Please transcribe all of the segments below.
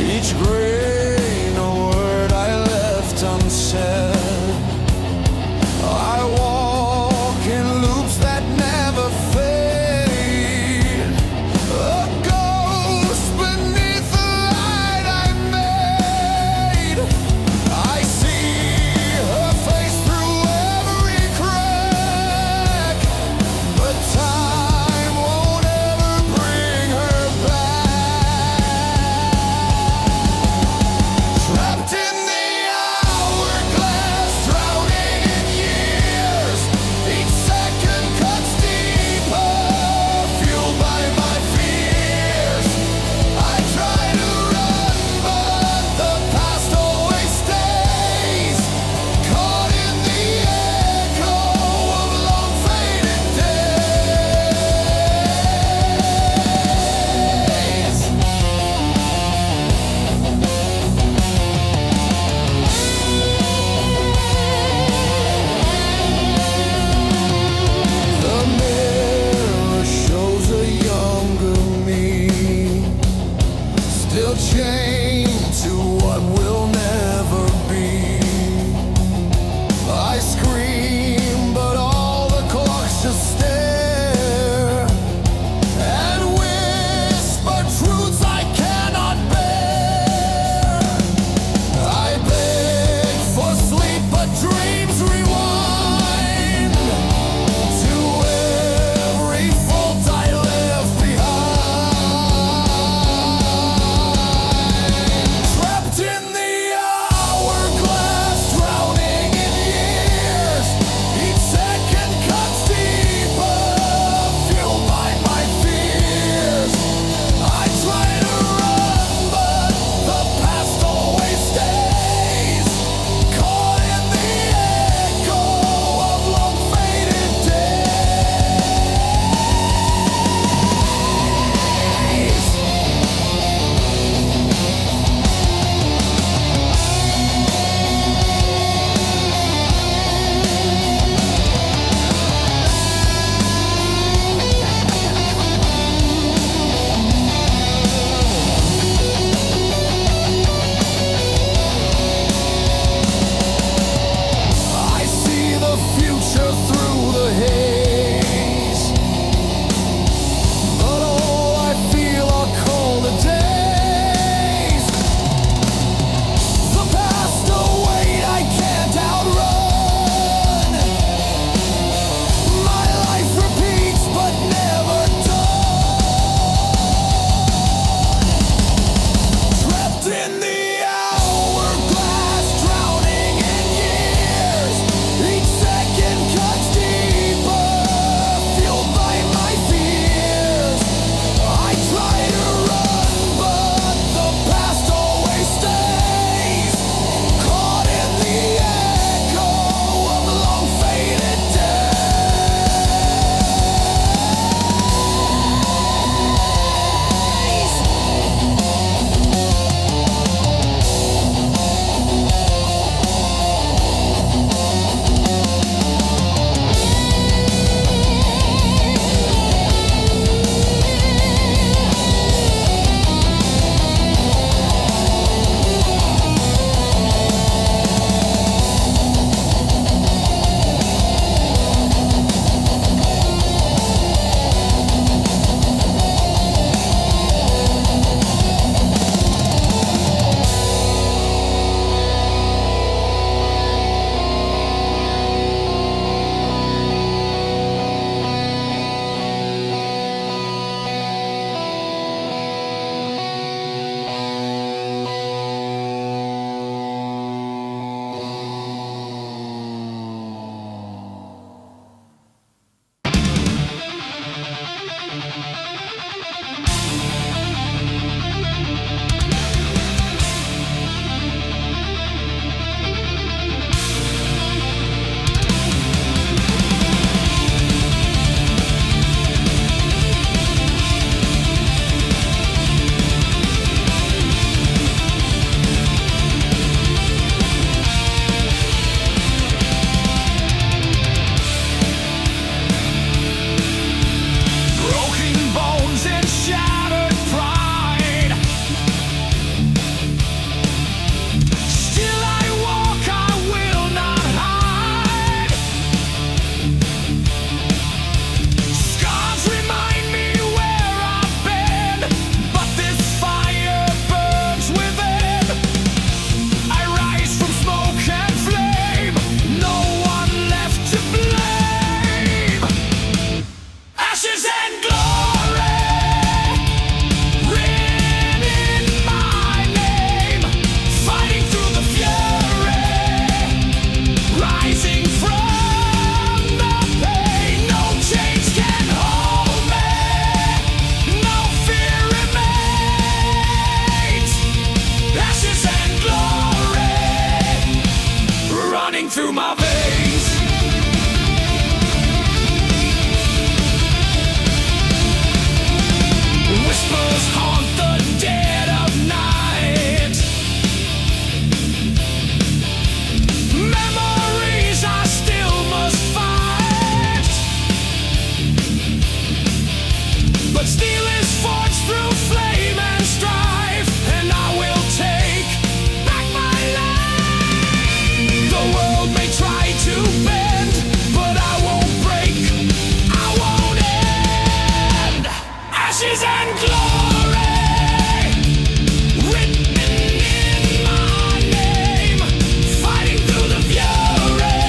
Each grain a word I left unsaid. I walk in loops that never fade. A ghost beneath the light I made. I see her face through every crack, but time won't ever bring her back. Trapped in the hourglass, drowning in years. Each second cuts deeper, fueled by my fears. I try to run, but the past always stays, caught in the echo of long faded days. The mirror shows a younger me, still chained to what will never be. I scream, but all the clocks just stare and whisper truths I cannot bear. I beg for sleep, but dreams rewind to every fault I left behind. Trapped in the hourglass, drowning in years. Each second cuts deeper, fueled by my fears. I try to run, but the past always stays, caught in the echo of long faded days. I see the future through the haze, but all I feel are cold days. The past a weight I can't outrun. My life repeats but never done. Trapped in the hourglass, drowning in years. Each second cuts deeper, fueled by my fears. I try to run, but the past always stays, caught in the echo of long faded days. through my veins. Whispers haunt the dead of night. Memories I still must fight. But steel is forged through flame and strife, and I will take back my life. The world may try to bend, but I won't break, I won't end. Ashes and glory, written in my name, fighting through the fury,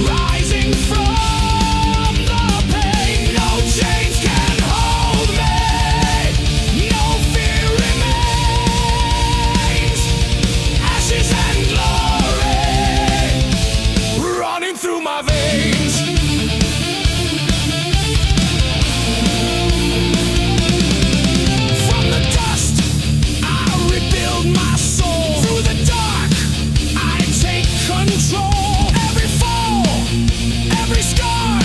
rising from the pain. No chains can hold me, no fear remains. Ashes and glory, running through my veins. From the dust, I rebuild my soul. Through the dark, I take control. Every fall, every scar,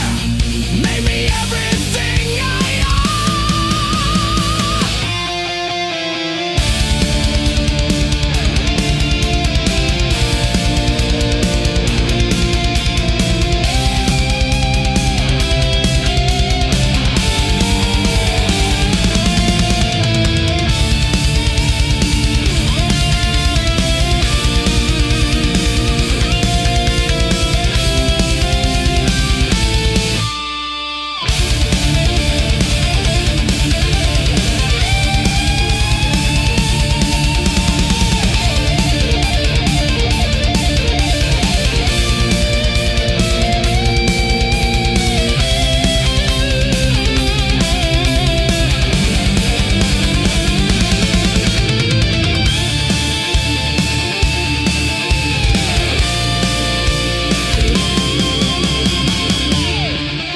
made me everything I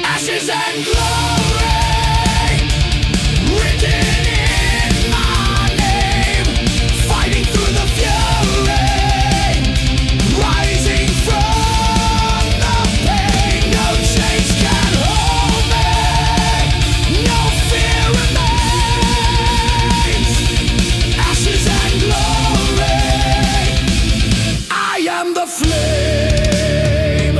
ashes and glory, written in my name, fighting through the fury, rising from the pain. No chains can hold me, no fear remains. Ashes and glory, I am the flame.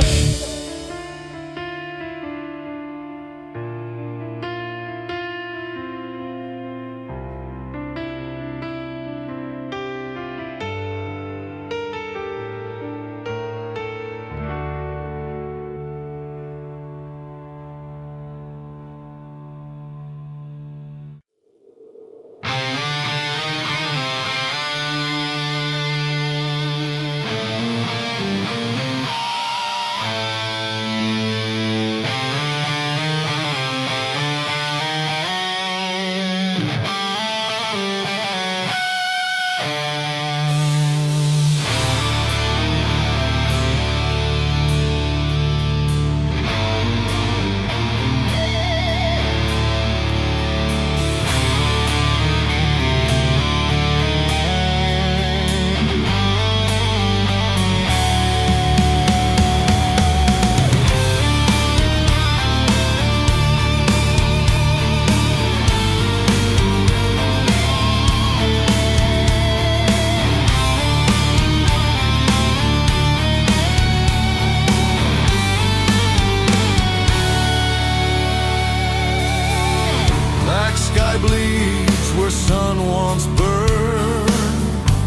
Black sky bleeds where sun once burned.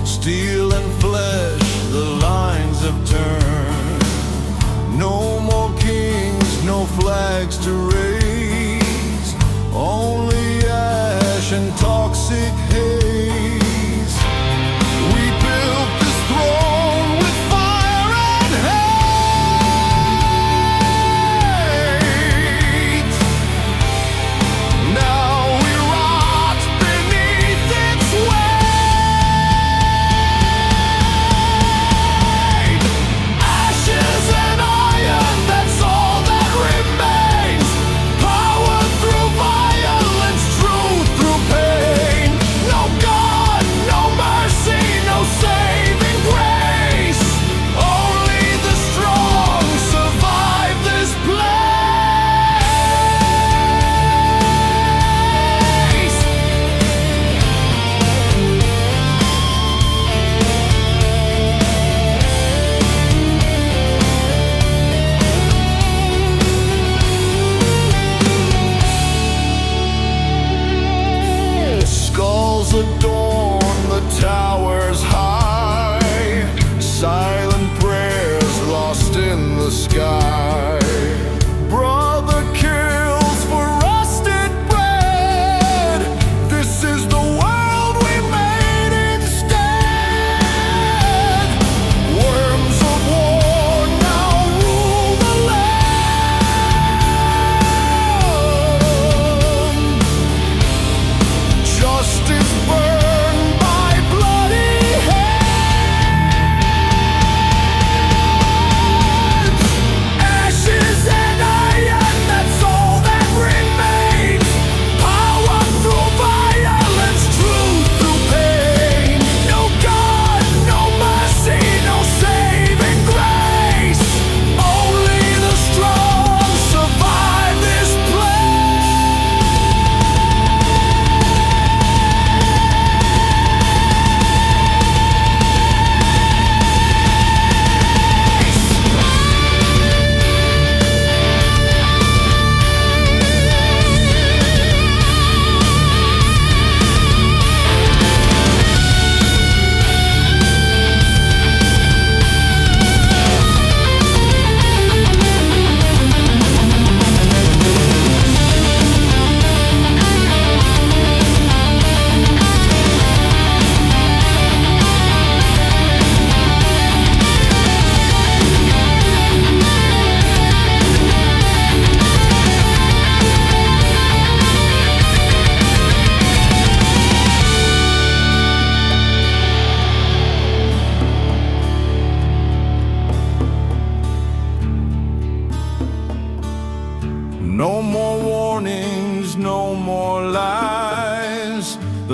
Steel and flesh, the lines have turned. No more kings, no flags to raise. Only ash and toxic haze. We built this throne with fire and hate. Now we rot beneath its weight. Ashes and iron, that's all that remains.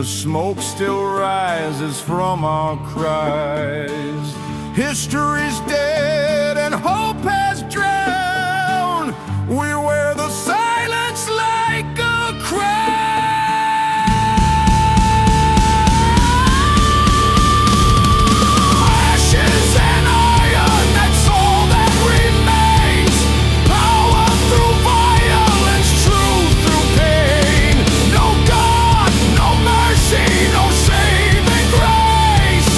The smoke still rises from our cries. History's dead and hope has drowned. We wear the silence like a crown. Ashes and iron, that's all that remains. Power through violence, truth through pain. No God, no mercy, no saving grace.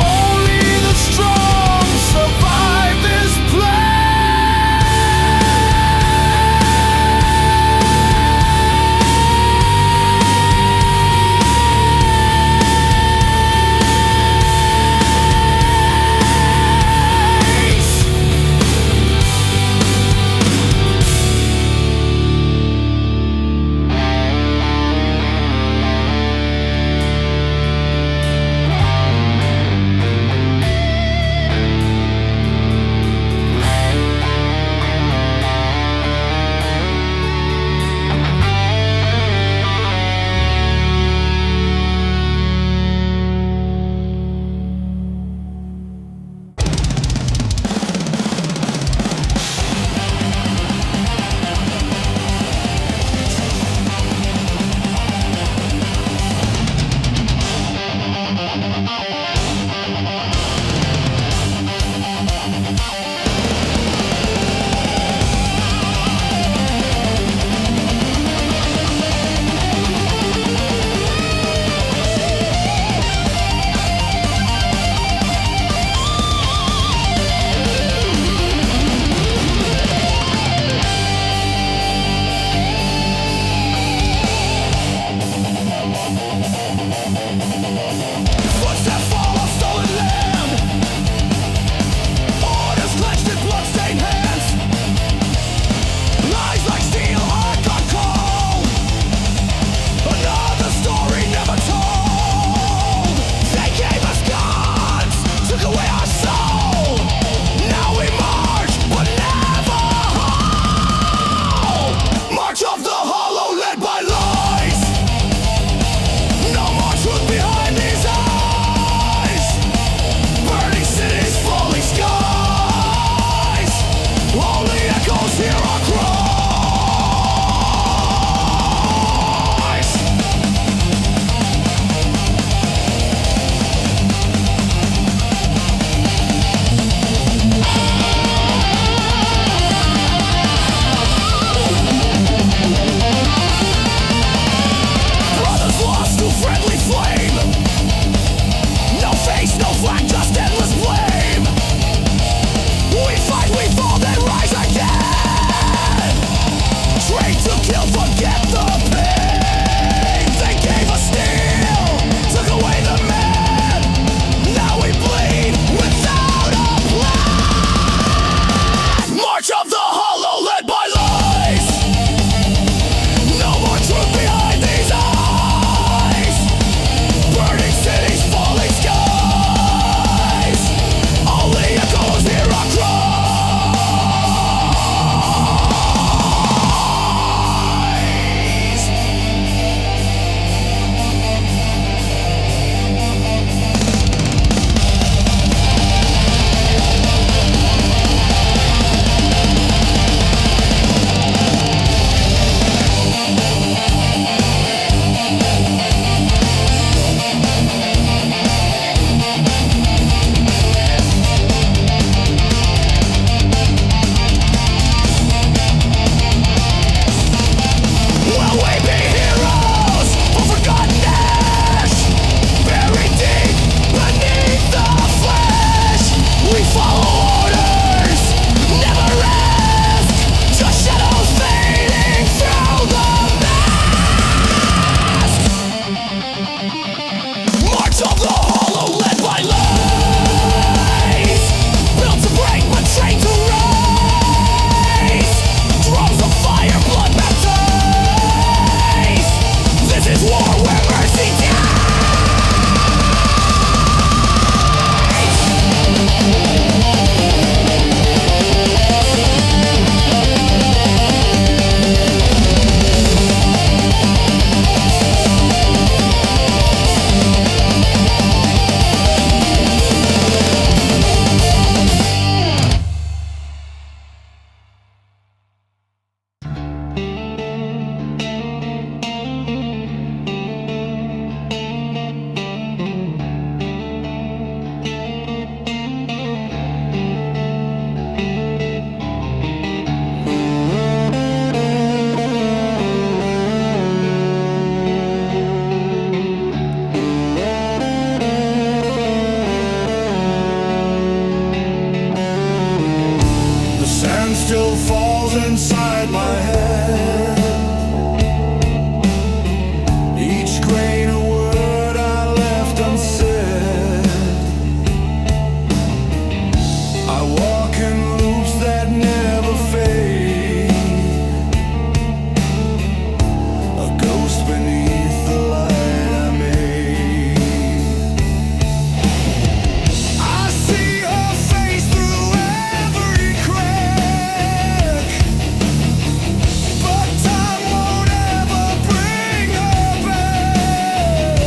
Only the strong survive this place. inside my head. Each grain of word I left unsaid. I walk in loops that never fade. A ghost beneath the light I made. I see her face through every crack, but time won't ever bring her back.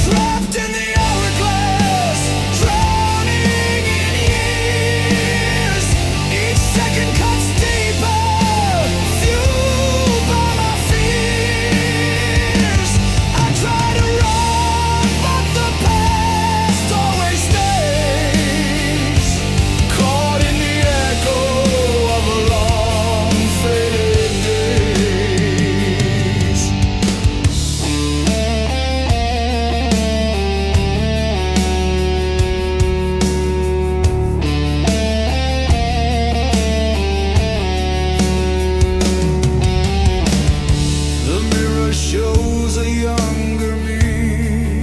Trapped in the hourglass, drowning in years. Each second cuts deeper, fueled by my fears. I try to run, but the past always stays, caught in the echo of a long faded days. The mirror shows a younger me,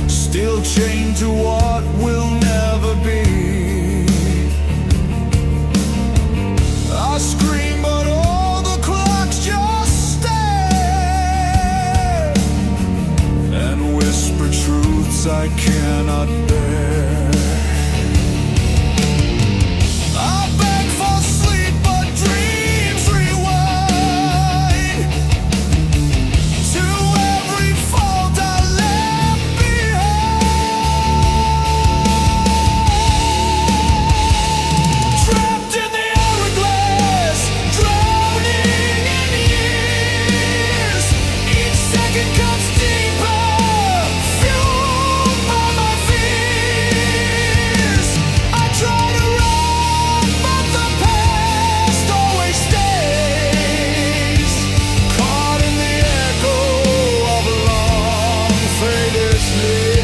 still chained to what will never be. I scream, but all the clocks just stare and whisper truths I cannot bear. I beg for sleep, but dreams rewind to every fault I left behind. Trapped in the hourglass, drowning in years. Each second cuts deeper, fueled by my fears. I try to run, but the past always stays, caught in the echo of a long faded sleep.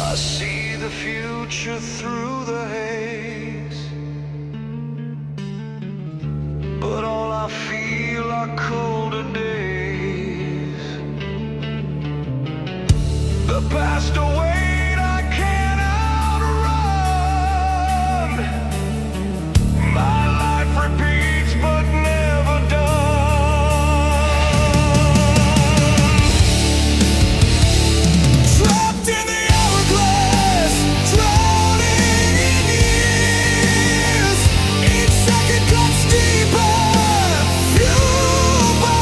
I see the future through the haze, but all I feel are colder days. The past await, I can't outrun. My life repeats, but never done. Trapped in the hourglass, drowning in years. Each second cuts deeper, fueled by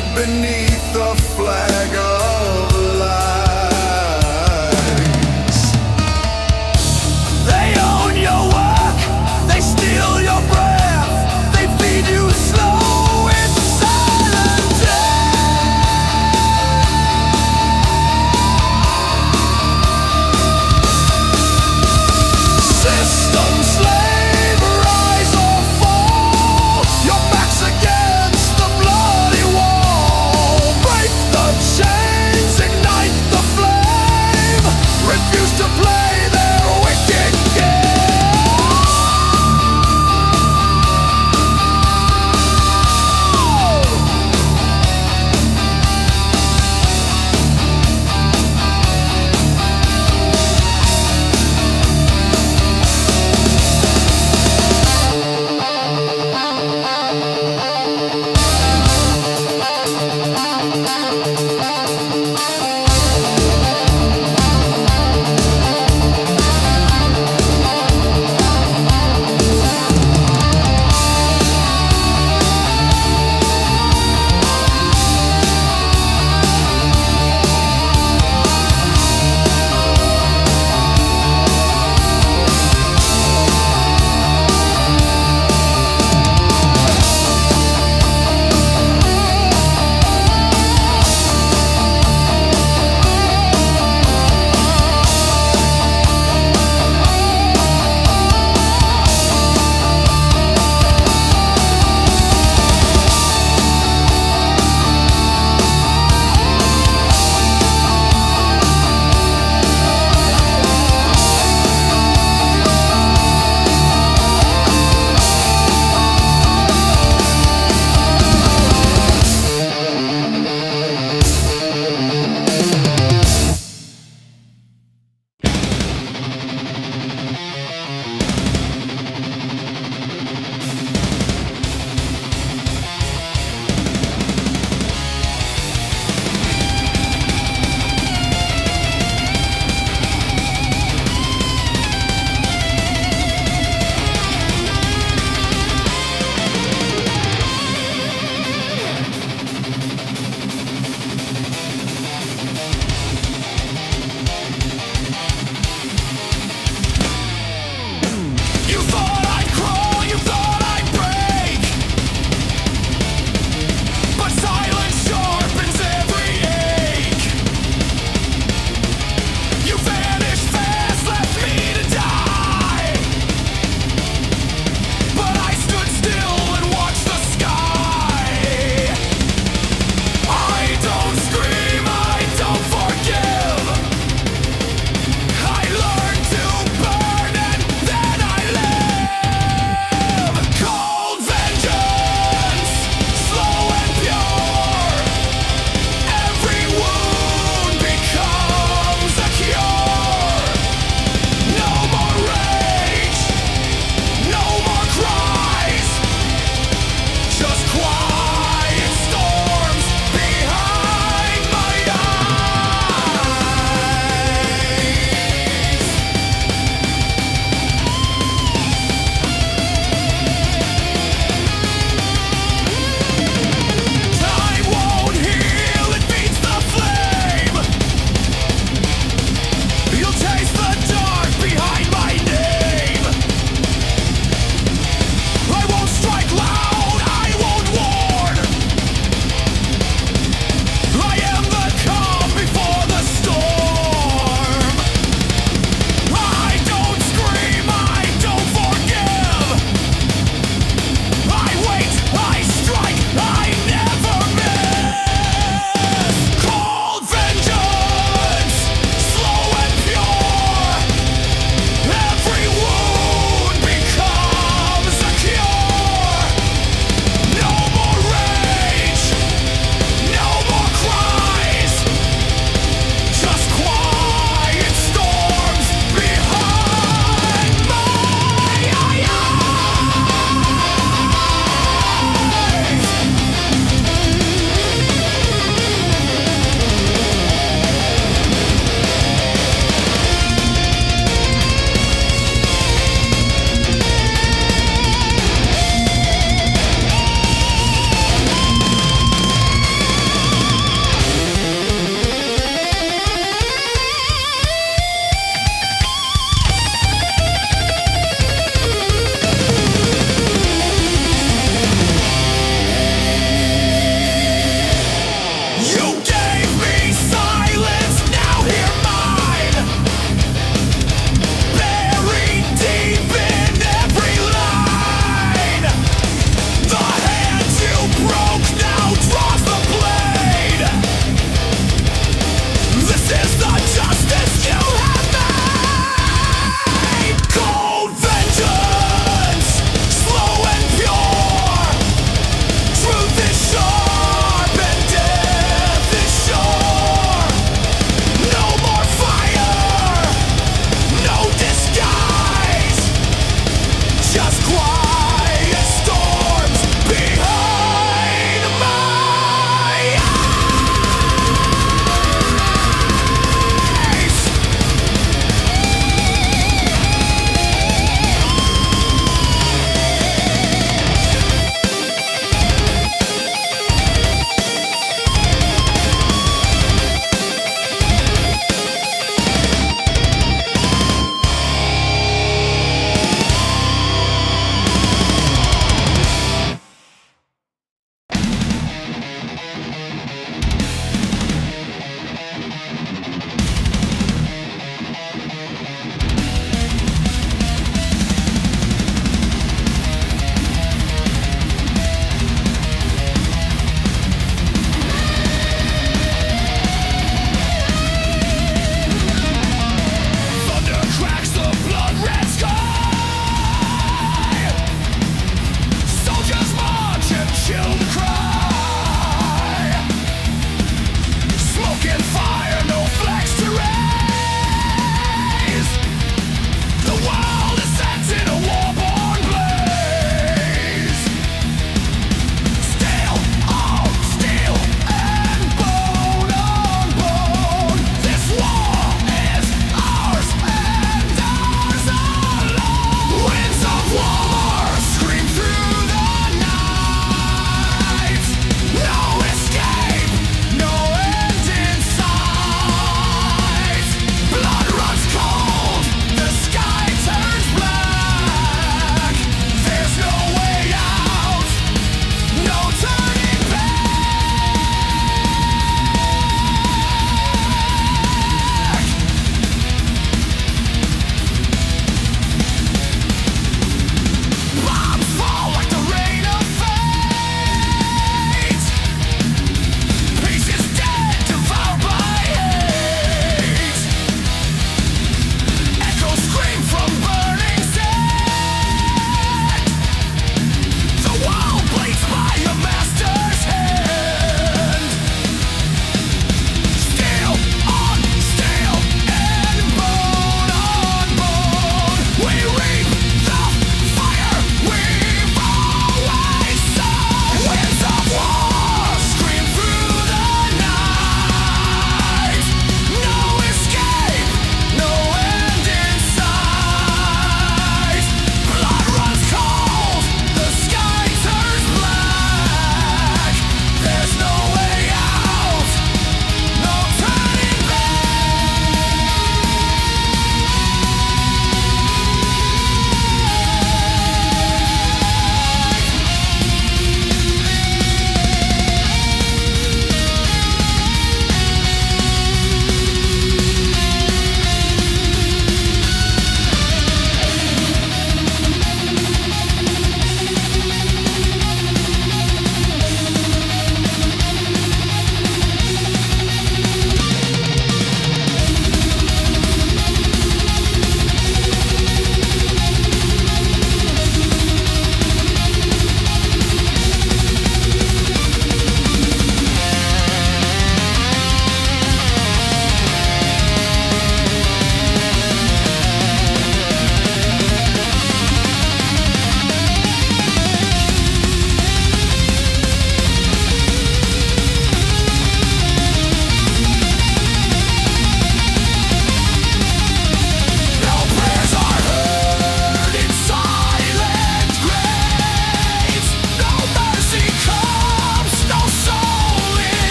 bleed beneath the flag of lies. They own your work, they steal your breath, they feed you slow and silent death. System slave, rise or fall, your back's against the bloody wall. Break the chains.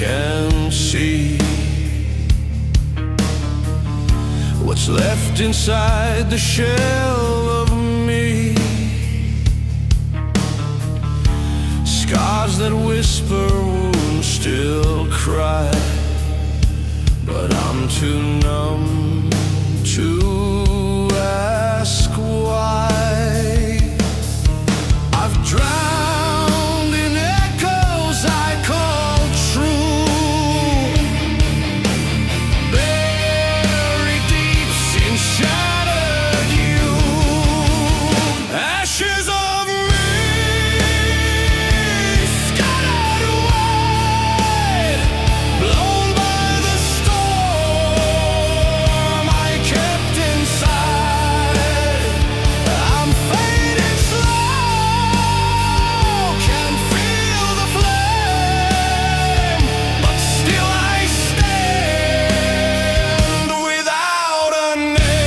can see what's left inside the shell of me. Scars that whisper, wounds still cry, but I'm too numb to ask why. I've drowned in echoes I call true, buried deep in shattered you. Ashes of me scattered wide, blown by the storm I kept inside. I'm fading slow, can feel the flame, but still I stand without a name.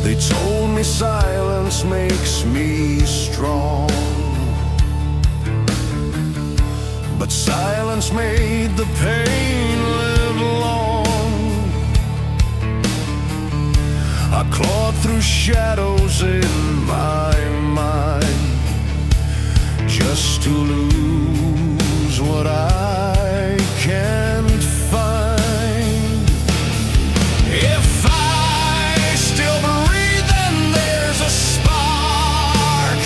They told me silence makes me strong, but silence made the pain live long. I clawed through shadows in my mind, just to lose what I can't find. If I still breathe, then there's a spark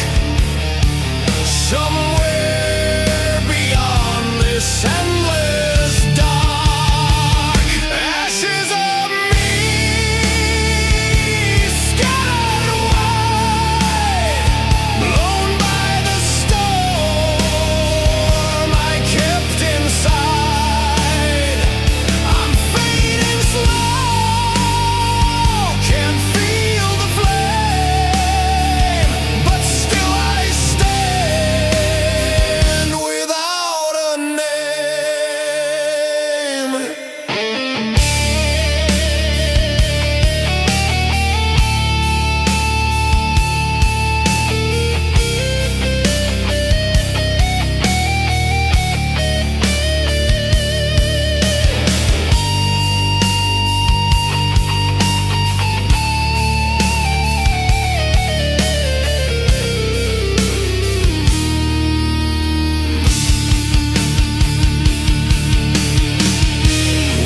somewhere beyond this endless dark. Ashes of me scattered wide, blown by the storm I kept inside. I'm fading slow, can feel the flame, but still I stand without a name.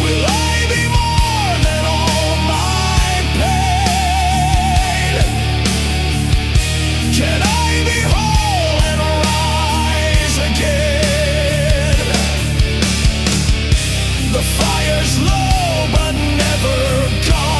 Will I be more than all my pain? Can I be whole and rise again? The fire's low but never gone.